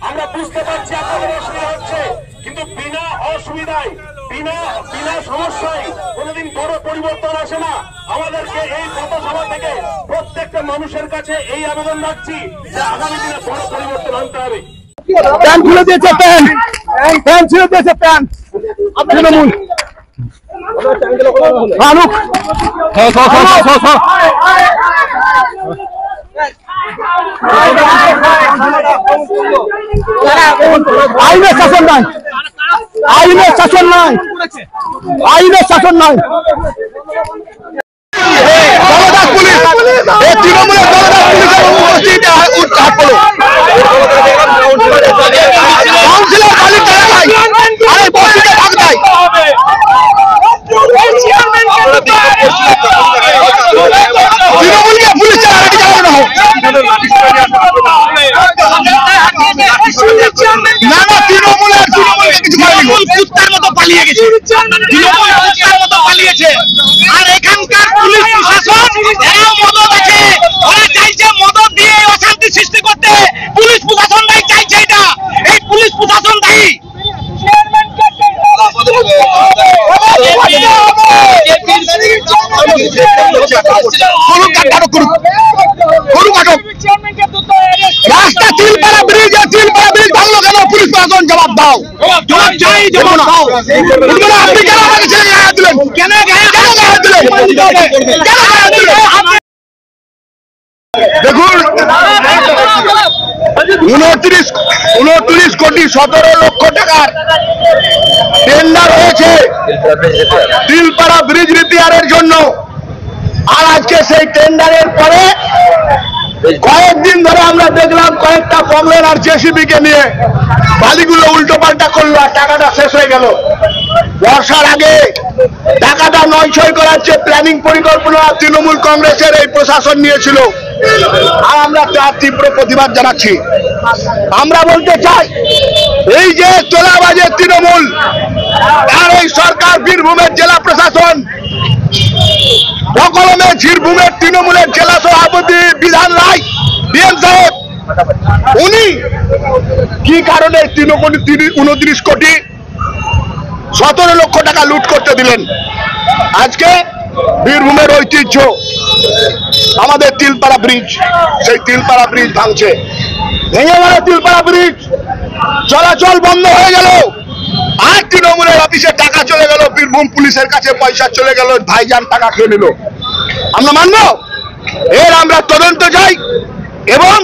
আমরা বুঝতে পারছি আপনাদের অসুবিধা হচ্ছে, কিন্তু বিনা অসুবিধায় বিনা সমস্যায় কোনোদিন বড় পরিবর্তন আসে না। আমাদেরকে এই পথসভা থেকে প্রত্যেকটা মানুষের কাছে এই আবেদন রাখছি যে আগামী দিনে বড় পরিবর্তন আনতে হবে। প্যান খুলে দিয়েছে, প্যান ছিঁড়ে দিয়েছে, প্যান তৃণমূল ফারুক আইনের শাসন নাই, আইনের শাসন নাই, আইনের শাসন নাই। তৃণমূলের কুত্তার মতো পালিয়ে গেছে, পালিয়েছে। আর এখানকার পুলিশ প্রশাসন এরাও মদত আছে, ওরা চাইছে মদত দিয়ে অশান্তি সৃষ্টি করতে। পুলিশ প্রশাসন দায়ী চাইছে, এটা এই পুলিশ প্রশাসন দায়ী। রাস্তা চিলপাড়া ব্রিজ ভাঙলো কেন? পুলিশ প্রশাসন জবাব দাও, জবাব চাই, জবাব দাও। আপনি কেন আমাকে ছেড়ে গায়ে দিলেন? কেন গায়ে দিলেন? দেখুন, 29 কোটি 17 লক্ষ টাকার টেন্ডার হয়েছে তিলপাড়া ব্রিজ রিপেয়ারের জন্য। আর আজকে সেই টেন্ডারের পরে কয়েকদিন ধরে আমরা দেখলাম কয়েকটা কমলের আর জেসিবি কে নিয়ে বালিগুলো উল্টো পাল্টা করলো, আর টাকাটা শেষ হয়ে গেল। বর্ষার আগে টাকাটা নয়ছয় করার যে প্ল্যানিং পরিকল্পনা তৃণমূল কংগ্রেসের এই প্রশাসন নিয়েছিল, আর আমরা তার তীব্র প্রতিবাদ জানাচ্ছি। আমরা বলতে চাই, এই যে তোলাবাজে তৃণমূল আর এই সরকার, বীরভূমের জেলা প্রশাসন, সকলমে বীরভূমের তৃণমূলের জেলা সভাপতি বিধান রায় ডিএম সাহেব, উনি কি কারণে 29 কোটি 17 লক্ষ টাকা লুট করতে দিলেন? আজকে বীরভূমের ঐতিহ্য আমাদের তিলপাড়া ব্রিজ, সেই তিলপাড়া ব্রিজ ভাঙছে, ভেঙে গেল তিলপাড়া ব্রিজ, চলাচল বন্ধ হয়ে গেল। আর তৃণমূলের অফিসে টাকা চলে গেল, বীরভূম পুলিশের কাছে পয়সা চলে গেল, ভাইজান টাকা খেয়ে নিল। আমরা মানব? এর আমরা তদন্ত চাই এবং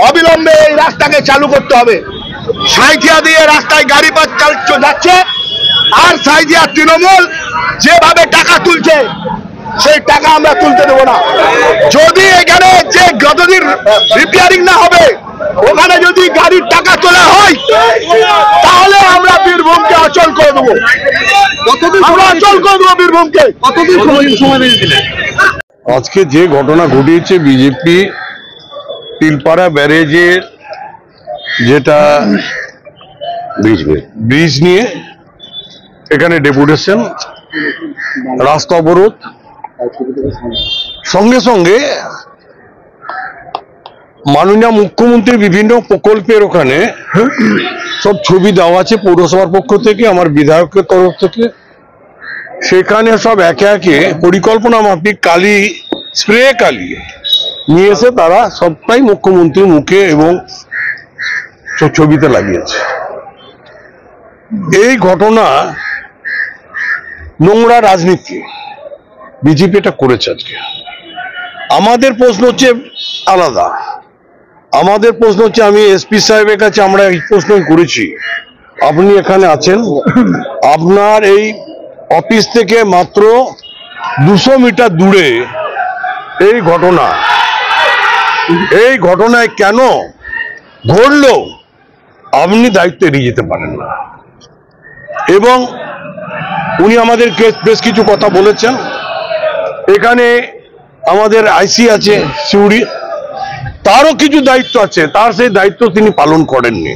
অবিলম্বে এই রাস্তাকে চালু করতে হবে। সাঁইথিয়া দিয়ে রাস্তায় গাড়ি যাচ্ছে, আর সাঁইথিয়া তৃণমূল যেভাবে টাকা তুলছে সেই টাকা আমরা তুলতে দেবো না। যদি এখানে যে যতদিন রিপেয়ারিং না হবে ওখানে যদি গাড়ির টাকা তোলা হয় তাহলে আমরা বীরভূমকে অচল করে দেবো, আমরা অচল করে দেবো বীরভূমকে। কতদিন সময় দিয়েছিলেন? আজকে যে ঘটনা ঘটিয়েছে, বিজেপি তিলপাড়া ব্যারেজের যেটা ব্রিজ নিয়ে এখানে ডেপুটেশন, রাস্তা অবরোধ, সঙ্গে সঙ্গে মাননীয় মুখ্যমন্ত্রী বিভিন্ন প্রকল্পের ওখানে সব ছবি দেওয়া আছে পৌরসভার পক্ষ থেকে, আমার বিধায়কের তরফ থেকে। সেখানে সব একে একে পরিকল্পনা মাফিক কালি, স্প্রে কালি নিয়ে এসে তারা সবটাই মুখ্যমন্ত্রীর মুখে এবং ছবিতে লাগিয়েছে। এই ঘটনা নোংরা রাজনীতি বিজেপি এটা করেছে আজকে। আমাদের প্রশ্ন হচ্ছে আলাদা। আমাদের প্রশ্ন হচ্ছে, আমি এসপি সাহেবের কাছে আমরা এই প্রশ্ন করেছি, আপনি এখানে আছেন, আপনার এই অফিস থেকে মাত্র 200 মিটার দূরে এই ঘটনায় কেন ঘটলো আপনি দায়িত্ব এড়িয়ে যেতে পারেন না। এবং উনি আমাদেরকে বেশ কিছু কথা বলেছেন। এখানে আমাদের আইসি আছে সিউড়ি, তারও কিছু দায়িত্ব আছে, তার সেই দায়িত্ব তিনি পালন করেননি।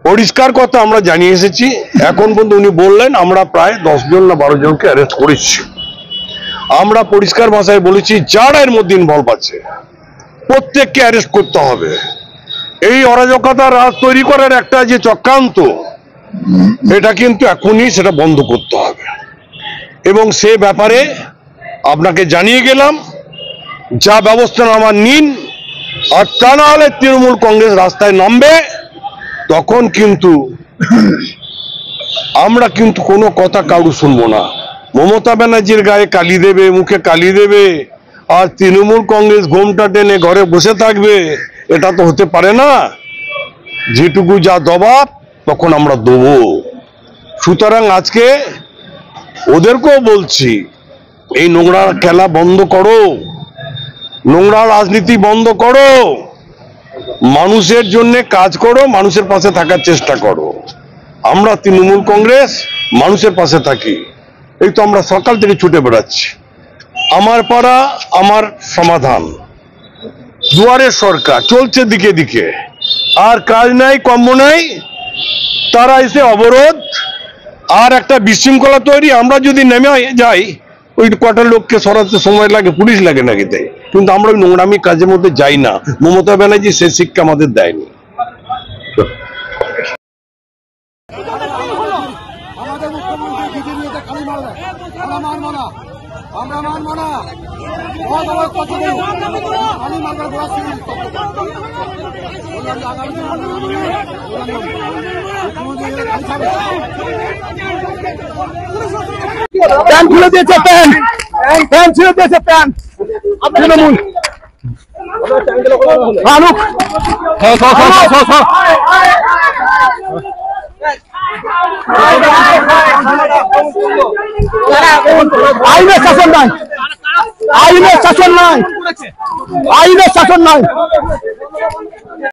পরিষ্কার কথা আমরা জানিয়ে এসেছি। এখন পর্যন্ত উনি বললেন আমরা প্রায় 10 জন না 12 জনকে অ্যারেস্ট করেছি। আমরা পরিষ্কার ভাষায় বলেছি, যারা এর মধ্যে ইনভলভ আছে প্রত্যেককে অ্যারেস্ট করতে হবে। এই অরাজকতা রাজ তৈরি করার একটা যে চক্রান্ত, এটা কিন্তু এখনই সেটা বন্ধ করতে হবে। এবং সে ব্যাপারে আপনাকে জানিয়ে গেলাম, যা ব্যবস্থা আমার নিন। আর তা না হলে তৃণমূল কংগ্রেস রাস্তায় নামবে, তখন কিন্তু আমরা কিন্তু কোনো কথা কারু শুনবো না। মমতা ব্যানার্জির গায়ে কালি দেবে, মুখে কালি দেবে, আর তৃণমূল কংগ্রেস ঘোমটা টেনে ঘরে বসে থাকবে, এটা তো হতে পারে না। যেটুকু যা জবাব তখন আমরা দেবো। সুতরাং আজকে ওদেরকেও বলছি, এই নোংরা খেলা বন্ধ করো, নোংরা রাজনীতি বন্ধ করো, মানুষের জন্য কাজ করো, মানুষের পাশে থাকার চেষ্টা করো। আমরা তৃণমূল কংগ্রেস মানুষের পাশে থাকি। এই তো আমরা সকাল থেকে ছুটে বেড়াচ্ছি, আমার পাড়া আমার সমাধান, দুয়ারের সরকার চলছে দিকে দিকে, আর কাজ নাই কম্ম নাই, তারা এসে অবরোধ আর একটা বিশৃঙ্খলা তৈরি। আমরা যদি নেমে যাই, ওই কটা লোককে সরাতে সময় লাগে, পুলিশ লাগে নাকি তাই, কিন্তু আমরা ওই নোংরামি কাজের মধ্যে যাই না। মমতা ব্যানার্জি সে শিক্ষা আমাদের দেয়নি। আমাদের মুখ্যমন্ত্রী দিদির মেয়েতে খালি মারবে, আমরা মানবো না, আমরা মানবো না। খালি মারবে বলা শুনি প্যান্ট খুলে দিয়েছে, প্যান্ট ছিঁড়ে দিয়েছে, প্যান্ট তৃণমূল আনুক আইনের শাসন নাই, আইনের শাসন নাই, আইনের শাসন নাই।